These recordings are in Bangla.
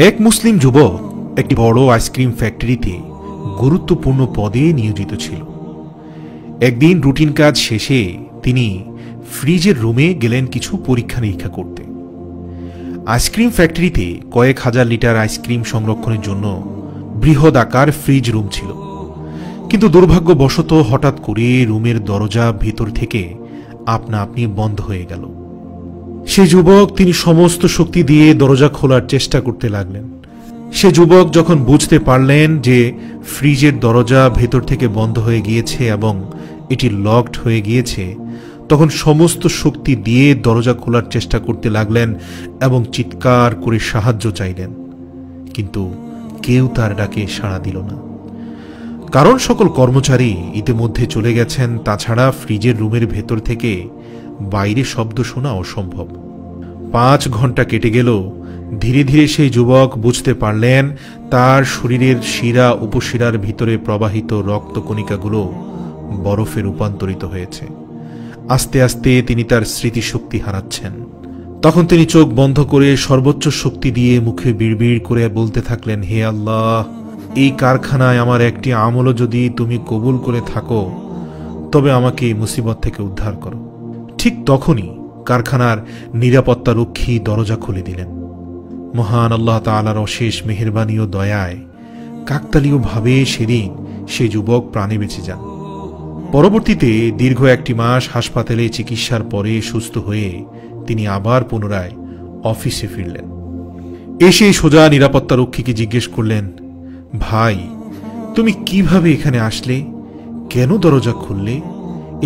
এক মুসলিম যুবক একটি বড় আইসক্রিম ফ্যাক্টরিতে গুরুত্বপূর্ণ পদে নিয়োজিত ছিল। একদিন রুটিন কাজ শেষে তিনি ফ্রিজের রুমে গেলেন কিছু পরীক্ষা নিরীক্ষা করতে। আইসক্রিম ফ্যাক্টরিতে কয়েক হাজার লিটার আইসক্রিম সংরক্ষণের জন্য বৃহৎ আকার ফ্রিজ রুম ছিল, কিন্তু দুর্ভাগ্যবশত হঠাৎ করে রুমের দরজা ভেতর থেকে আপনা আপনি বন্ধ হয়ে গেল। সে যুবক তিনি সমস্ত শক্তি দিয়ে দরজা খোলার চেষ্টা করতে লাগলেন। সে যুবক যখন বুঝতে পারলেন যে ফ্রিজের দরজা ভেতর থেকে বন্ধ হয়ে গিয়েছে এবং এটি লকড হয়ে গিয়েছে, তখন সমস্ত শক্তি দিয়ে দরজা খোলার চেষ্টা করতে লাগলেন এবং চিৎকার করে সাহায্য চাইলেন, কিন্তু কেউ তার ডাকে সাড়া দিল না। কারণ সকল কর্মচারী ইতিমধ্যে চলে গেছেন, তাছাড়া ফ্রিজের রুমের ভেতর থেকে বাইরে শব্দ শোনা অসম্ভব। 5 ঘন্টা কেটে গেল। ধীরে ধীরে সেই যুবক বুঝতে পারলেন তার শরীরের শিরা উপশিরার ভিতরে প্রবাহিত রক্তকণিকাগুলো বরফে রূপান্তরিত হয়েছে। আস্তে আস্তে তিনি তার স্মৃতিশক্তি হারাচ্ছেন। তখন তিনি চোখ বন্ধ করে সর্বোচ্চ শক্তি দিয়ে মুখে বিড়বিড় করে বলতে থাকলেন, হে আল্লাহ, এই কারখানায় আমার একটি আমলও যদি তুমি কবুল করে থাকো তবে আমাকে এই মুসিবত থেকে উদ্ধার করো। ঠিক তখনই কারখানার নিরাপত্তা রক্ষী দরজা খুলে দিলেন। মহান আল্লাহ তাআলার অশেষ মেহেরবানি ও দয়ায় কাকতালীয়ভাবে সেদিন সে যুবক প্রাণে বেঁচে যান। পরবর্তীতে দীর্ঘ 1 মাস হাসপাতালে চিকিৎসার পরে সুস্থ হয়ে তিনি আবার পুনরায় অফিসে ফিরলেন। এসে সোজা নিরাপত্তা রক্ষীকে জিজ্ঞেস করলেন, ভাই, তুমি কিভাবে এখানে আসলে? কেন দরজা খুললে?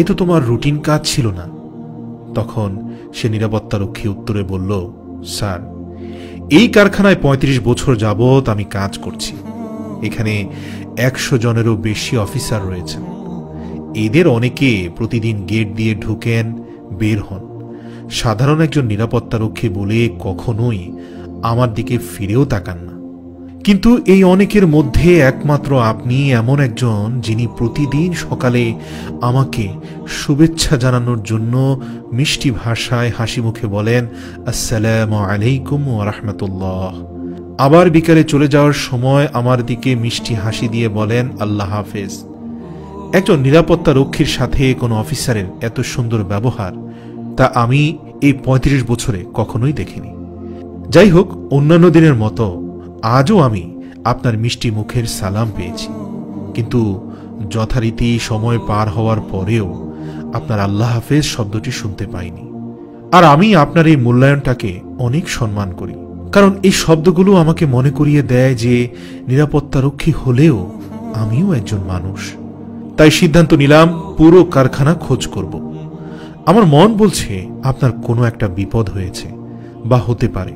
এ তো তোমার রুটিন কাজ ছিল না। তখন সে নিরাপত্তা রক্ষী উত্তরে বলল, স্যার, এই কারখানায় 35 বছর যাবৎ আমি কাজ করছি। এখানে 100 জনেরও বেশি অফিসার রয়েছেন। এদের অনেকে প্রতিদিন গেট দিয়ে ঢুকেন, বের হন। সাধারণ একজন নিরাপত্তা রক্ষী বলে কখনোই আমার দিকে ফিরেও তাকান না, কিন্তু এই অনেকের মধ্যে একমাত্র আপনি এমন একজন যিনি প্রতিদিন সকালে আমাকে শুভেচ্ছা জানানোর জন্য মিষ্টি ভাষায় হাসি মুখে বলেন, আসসালামু আলাইকুম ওয়া রাহমাতুল্লাহ। আবার বিকালে চলে যাওয়ার সময় আমার দিকে মিষ্টি হাসি দিয়ে বলেন, আল্লাহ হাফেজ। একজন নিরাপত্তা রক্ষীর সাথে কোনো অফিসারের এত সুন্দর ব্যবহার তা আমি এই 35 বছরে কখনোই দেখিনি। যাই হোক, অন্যান্য দিনের মতো আজও আমি আপনার মিষ্টি মুখের সালাম পেয়েছি, কিন্তু যথারীতি সময় পার হওয়ার পরেও আপনার আল্লাহ হাফেজ শব্দটি শুনতে পাইনি। আর আমি আপনার এই মূল্যায়নটাকে অনেক সম্মান করি, কারণ এই শব্দগুলো আমাকে মনে করিয়ে দেয় যে নিরাপত্তা রক্ষী হলেও আমিও একজন মানুষ। তাই সিদ্ধান্ত নিলাম পুরো কারখানা খোঁজ করব। আমার মন বলছে আপনার কোনো একটা বিপদ হয়েছে বা হতে পারে,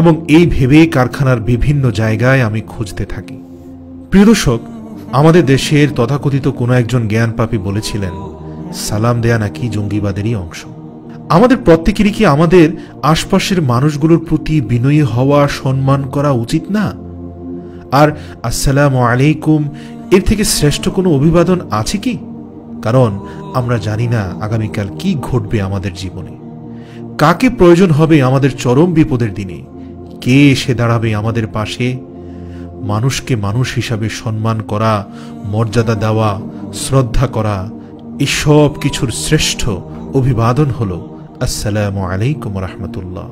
এবং এই ভেবে কারখানার বিভিন্ন জায়গায় আমি খুঁজতে থাকি। প্রিয় দর্শক, আমাদের দেশের তথাকথিত কোনো একজন জ্ঞানপাপী বলেছিলেন, সালাম দেয়া নাকি জঙ্গিবাদেরই অংশ। আমাদের প্রত্যেকেরই কি আমাদের আশপাশের মানুষগুলোর প্রতি বিনয়ী হওয়া, সম্মান করা উচিত না? আর আসসালামু আলাইকুম এর থেকে শ্রেষ্ঠ কোনো অভিবাদন আছে কি? কারণ আমরা জানি না আগামীকাল কি ঘটবে আমাদের জীবনে, কাকে প্রয়োজন হবে আমাদের চরম বিপদের দিনে, কে এসে দাঁড়াবে আমাদের পাশে। মানুষকে মানুষ হিসাবে সম্মান করা, মর্যাদা দেওয়া, শ্রদ্ধা করা, এই সব কিছুর শ্রেষ্ঠ অভিবাদন হল আসসালামু আলাইকুম রাহমাতুল্লাহ।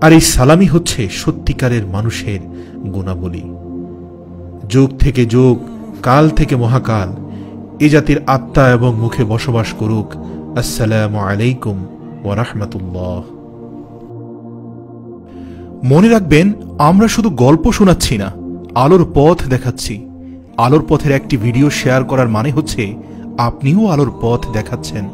আর এই সালামি হচ্ছে সত্যিকারের মানুষের গুণাবলী। যুগ থেকে যুগ, কাল থেকে মহাকাল এ জাতির আত্মা এবং মুখে বসবাস করুক আসসালামু আলাইকুম ওয়া রাহমাতুল্লাহ। মনে রাখবেন, আমরা শুধু গল্প শোনাচ্ছি না, আলোর পথ দেখাচ্ছি। আলোর পথের একটি ভিডিও শেয়ার করার মানে হচ্ছে আপনিও আলোর পথ দেখাচ্ছেন।